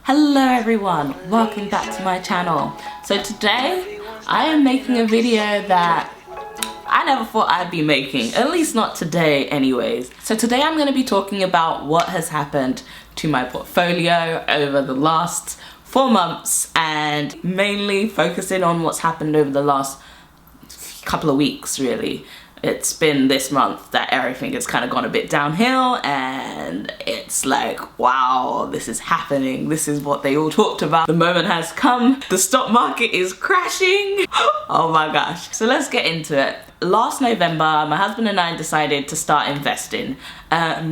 Hello everyone, welcome back to my channel. So today I am making a video that I never thought I'd be making, at least not today anyways. So today I'm going to be talking about what has happened to my portfolio over the last 4 months and mainly focusing on what's happened over the last couple of weeks really. It's been this month that everything has kind of gone a bit downhill and it's like, wow, this is happening. This is what they all talked about. The moment has come. The stock market is crashing. Oh my gosh. So let's get into it. Last November, my husband and I decided to start investing.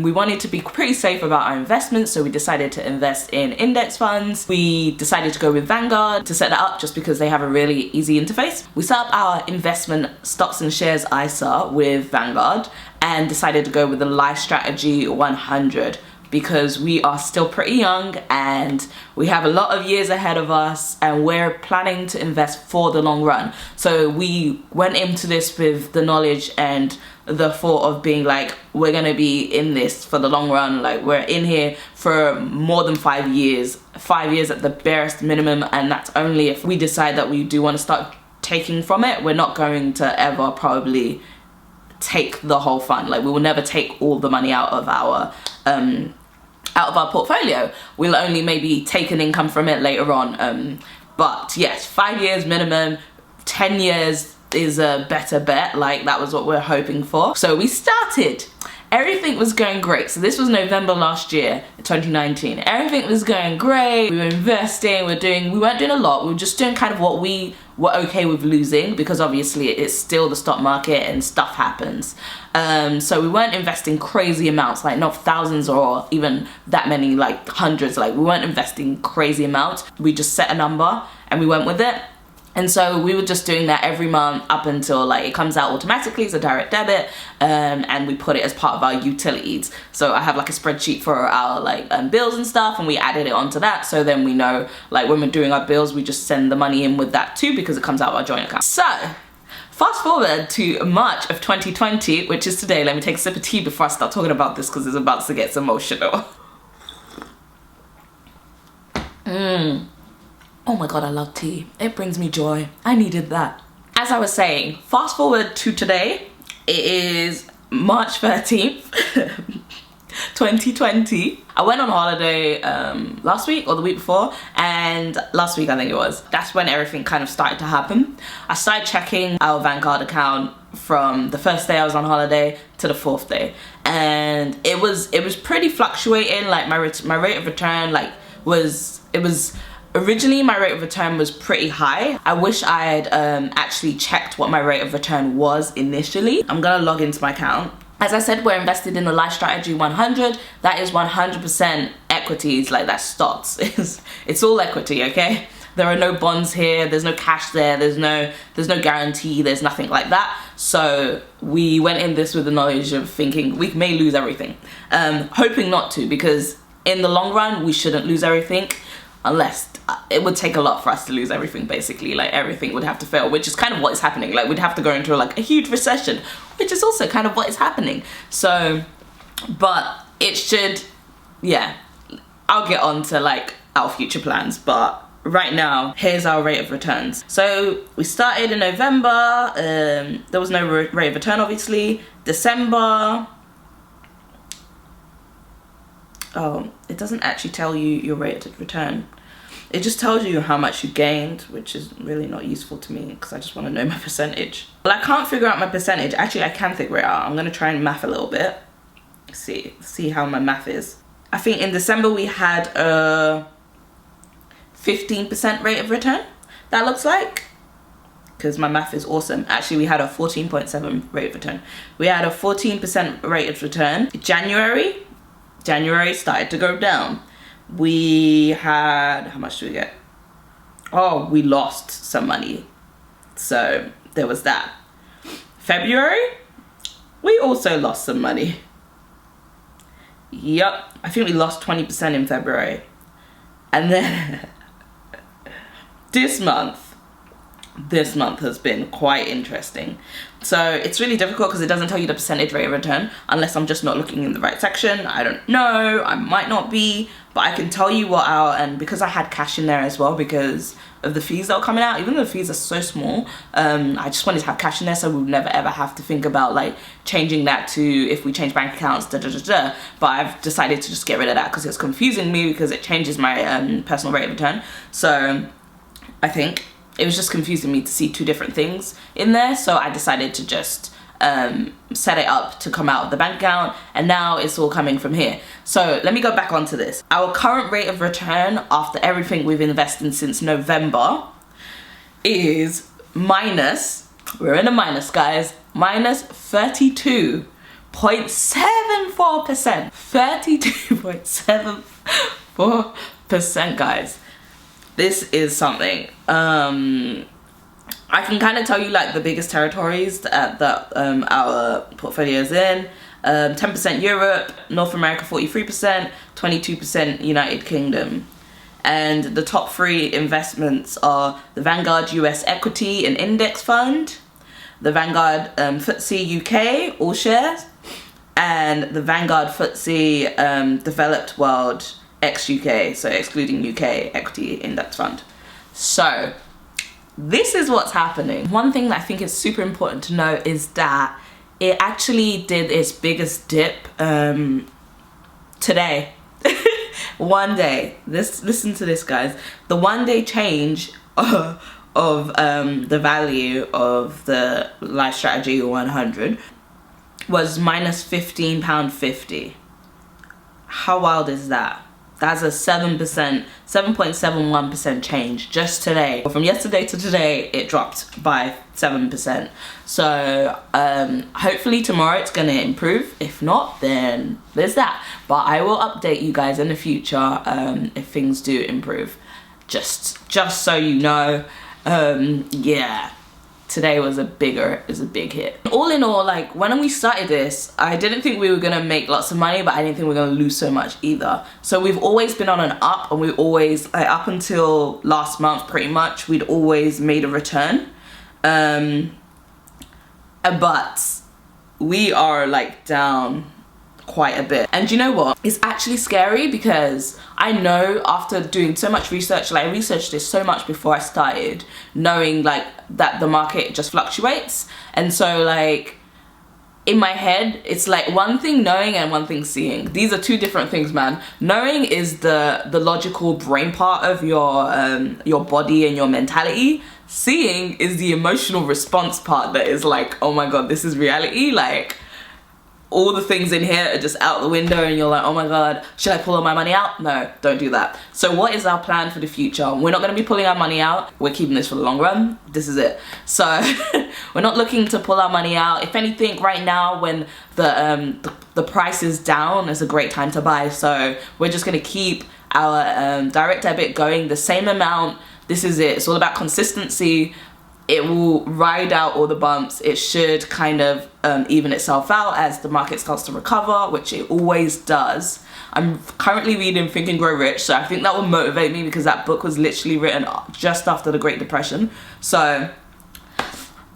We wanted to be pretty safe about our investments, so we decided to invest in index funds. We decided to go with Vanguard to set that up just because they have a really easy interface. We set up our investment stocks and shares ISA with Vanguard and decided to go with the Life Strategy 100 because we are still pretty young and we have a lot of years ahead of us and we're planning to invest for the long run. So we went into this with the knowledge and the thought of being like, we're gonna be in this for the long run, like we're in here for more than 5 years, 5 years at the barest minimum, and that's only if we decide that we do want to start taking from it. We're not going to ever probably take the whole fund. Like we will never take all the money out of our portfolio. We'll only maybe take an income from it later on. But yes, 5 years minimum, 10 years is a better bet. Like that was what we're hoping for. So we started. Everything was going great. So this was November last year, 2019. Everything was going great. We were investing, we weren't doing a lot. We were just doing kind of what we were okay with losing because obviously it's still the stock market and stuff happens. So we weren't investing crazy amounts, like not thousands or even that many, like hundreds. Like we weren't investing crazy amounts. We just set a number and we went with it. And so we were just doing that every month up until like it comes out automatically as a direct debit, and we put it as part of our utilities. So I have like a spreadsheet for our like bills and stuff, and we added it onto that. So then we know like when we're doing our bills, we just send the money in with that too because it comes out of our joint account. So fast forward to March of 2020, which is today. Let me take a sip of tea before I start talking about this because it's about to get emotional. Oh my god, I love tea. It brings me joy. I needed that. As I was saying, fast forward to today. It is March 13th, 2020. I went on holiday last week or the week before, and last week I think it was. That's when everything kind of started to happen. I started checking our Vanguard account from the first day I was on holiday to the 4th day, and it was pretty fluctuating. Like my rate of return originally my rate of return was pretty high. I wish I had actually checked what my rate of return was initially. I'm gonna log into my account. As I said, we're invested in the Life Strategy 100. That is 100% equities, like that's stocks. It's all equity, okay? There are no bonds here, there's no cash there, there's no guarantee, there's nothing like that. So we went in this with the knowledge of thinking we may lose everything. Hoping not to, because in the long run, we shouldn't lose everything. Unless it would take a lot for us to lose everything, basically. Like everything would have to fail, which is kind of what is happening. Like we'd have to go into like a huge recession, which is also kind of what is happening. So, but it should, yeah, I'll get on to like our future plans, but right now, here's our rate of returns. So we started in November, there was no rate of return obviously. December, oh, it doesn't actually tell you your rate of return. It just tells you how much you gained, which is really not useful to me because I just want to know my percentage. Well, I can't figure out my percentage. Actually, I can figure it out. I'm going to try and math a little bit. See how my math is. I think in December we had a 15% rate of return, that looks like. Because my math is awesome. Actually, we had a 14.7 rate of return. We had a 14% rate of return. January started to go down. We had, how much do we get? Oh, we lost some money. So there was that. February, we also lost some money. Yup, I think we lost 20% in February. And then this month, this month has been quite interesting. So it's really difficult because it doesn't tell you the percentage rate of return unless I'm just not looking in the right section. I don't know, I might not be, but I can tell you what and because I had cash in there as well because of the fees that were coming out, even though the fees are so small, I just wanted to have cash in there so we'll never ever have to think about like changing that to if we change bank accounts, but I've decided to just get rid of that because it's confusing me because it changes my personal rate of return. So I think it was just confusing me to see two different things in there, so I decided to just set it up to come out of the bank account, and now it's all coming from here. So let me go back onto this. Our current rate of return after everything we've invested since November is minus, we're in a minus guys, minus 32.74%. 32.74% guys. This is something. I can kind of tell you like the biggest territories that our portfolio is in. 10% Europe, North America 43%, 22% United Kingdom. And the top 3 investments are the Vanguard US Equity and Index Fund, the Vanguard FTSE UK All Shares, and the Vanguard FTSE Developed World ex-UK, so excluding UK Equity Index Fund. So this is what's happening. One thing that I think is super important to know is that it actually did its biggest dip today. One day. Listen to this guys. The one day change of the value of the Life Strategy 100 was minus £15.50. How wild is that? That's a 7.71% change just today. From yesterday to today, it dropped by 7%. So hopefully tomorrow it's gonna improve. If not, then there's that. But I will update you guys in the future if things do improve. Just so you know, yeah. Today was a big hit. All in all, like when we started this, I didn't think we were gonna make lots of money, but I didn't think we were gonna lose so much either. So we've always been on an up, and we always, like, up until last month pretty much, we'd always made a return. But we are like down quite a bit. And you know what? It's actually scary because I know after doing so much research, like I researched this so much before I started, knowing like that the market just fluctuates. And so like in my head, it's like one thing knowing and one thing seeing. These are two different things, man. Knowing is the logical brain part of your body and your mentality. Seeing is the emotional response part that is like, oh my god, this is reality. Like all the things in here are just out the window and you're like, oh my god, should I pull all my money out? No, don't do that. So what is our plan for the future? We're not going to be pulling our money out. We're keeping this for the long run. This is it. So we're not looking to pull our money out. If anything, right now when the price is down, it's a great time to buy. So we're just going to keep our direct debit going the same amount. This is it. It's all about consistency. It will ride out all the bumps. It should kind of even itself out as the market starts to recover, which it always does. I'm currently reading Think and Grow Rich, so I think that will motivate me because that book was literally written just after the Great Depression. So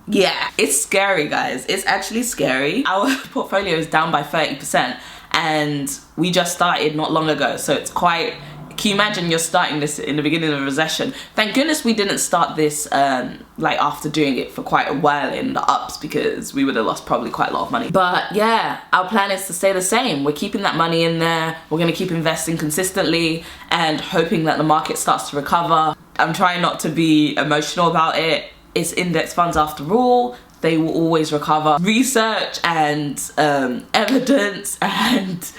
yeah, it's scary, guys. It's actually scary. Our portfolio is down by 30% and we just started not long ago, so it's quite... Can you imagine you're starting this in the beginning of a recession? Thank goodness we didn't start this like after doing it for quite a while in the ups, because we would have lost probably quite a lot of money. But yeah, our plan is to stay the same. We're keeping that money in there. We're going to keep investing consistently and hoping that the market starts to recover. I'm trying not to be emotional about it. It's index funds after all. They will always recover. Research and evidence and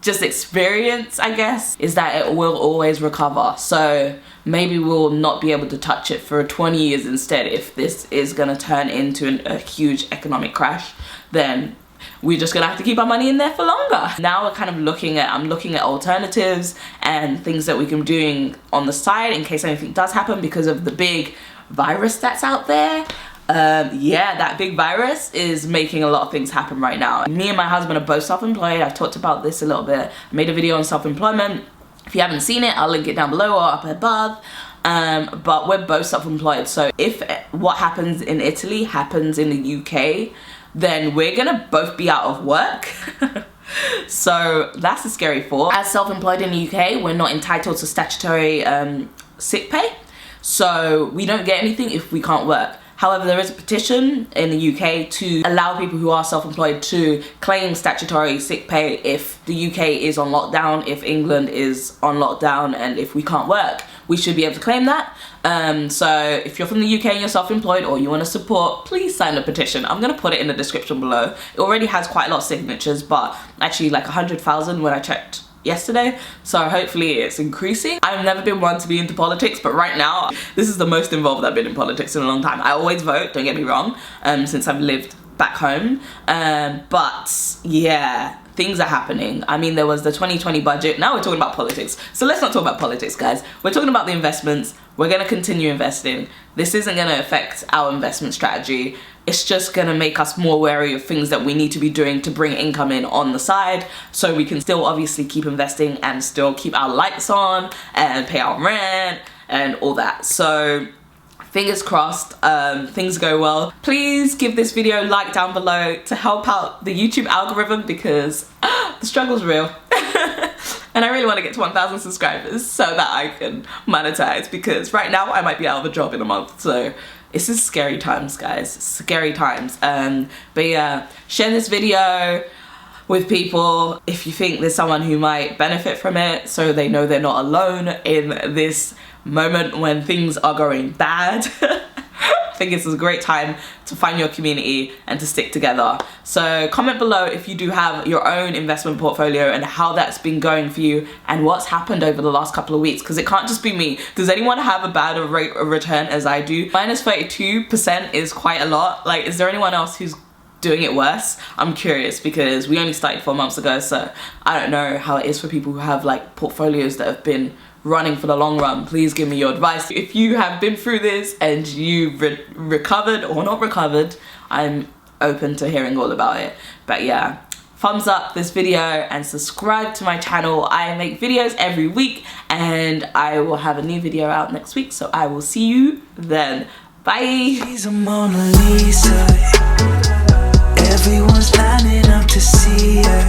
just experience, I guess, is that it will always recover. So maybe we'll not be able to touch it for 20 years instead. If this is gonna turn into a huge economic crash, then we're just gonna have to keep our money in there for longer. Now we're kind of I'm looking at alternatives and things that we can be doing on the side in case anything does happen because of the big virus that's out there. Yeah, that big virus is making a lot of things happen right now. Me and my husband are both self-employed. I've talked about this a little bit. I made a video on self-employment. If you haven't seen it, I'll link it down below or up above. but we're both self-employed, so if what happens in Italy happens in the UK, then we're gonna both be out of work. So that's a scary thought. As self-employed in the UK, we're not entitled to statutory sick pay, so we don't get anything if we can't work. However, there is a petition in the UK to allow people who are self-employed to claim statutory sick pay if the UK is on lockdown, if England is on lockdown, and if we can't work, we should be able to claim that. So if you're from the UK and you're self-employed or you want to support, please sign the petition. I'm going to put it in the description below. It already has quite a lot of signatures, but actually like 100,000 when I checked yesterday, so hopefully it's increasing. I've never been one to be into politics, but right now this is the most involved I've been in politics in a long time. I always vote, don't get me wrong, since I've lived back home, but yeah, things are happening. I mean, there was the 2020 budget. Now we're talking about politics, so let's not talk about politics, guys. We're talking about the investments. We're going to continue investing. This isn't going to affect our investment strategy. It's just going to make us more wary of things that we need to be doing to bring income in on the side, so we can still obviously keep investing and still keep our lights on and pay our rent and all that. So fingers crossed, things go well. Please give this video a like down below to help out the YouTube algorithm, because the struggle's real. And I really want to get to 1,000 subscribers so that I can monetize, because right now I might be out of a job in a month. So this is scary times, guys, scary times. But yeah, share this video with people if you think there's someone who might benefit from it, so they know they're not alone in this moment when things are going bad. I think it's a great time to find your community and to stick together. So comment below if you do have your own investment portfolio and how that's been going for you and what's happened over the last couple of weeks, because it can't just be me. Does anyone have a bad rate of return as I do? Minus 32% is quite a lot. Like, is there anyone else who's doing it worse? I'm curious, because we only started 4 months ago, so I don't know how it is for people who have like portfolios that have been running for the long run. Please give me your advice. If you have been through this and you've recovered or not recovered, I'm open to hearing all about it. But yeah, thumbs up this video and subscribe to my channel. I make videos every week and I will have a new video out next week, so I will see you then. Bye. She's a Mona Lisa. Everyone's lining up to see her.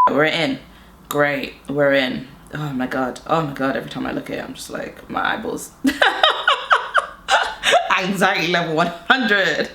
We're in. Great, we're in. Oh my god, every time I look at it, I'm just like, my eyeballs. Anxiety level 100.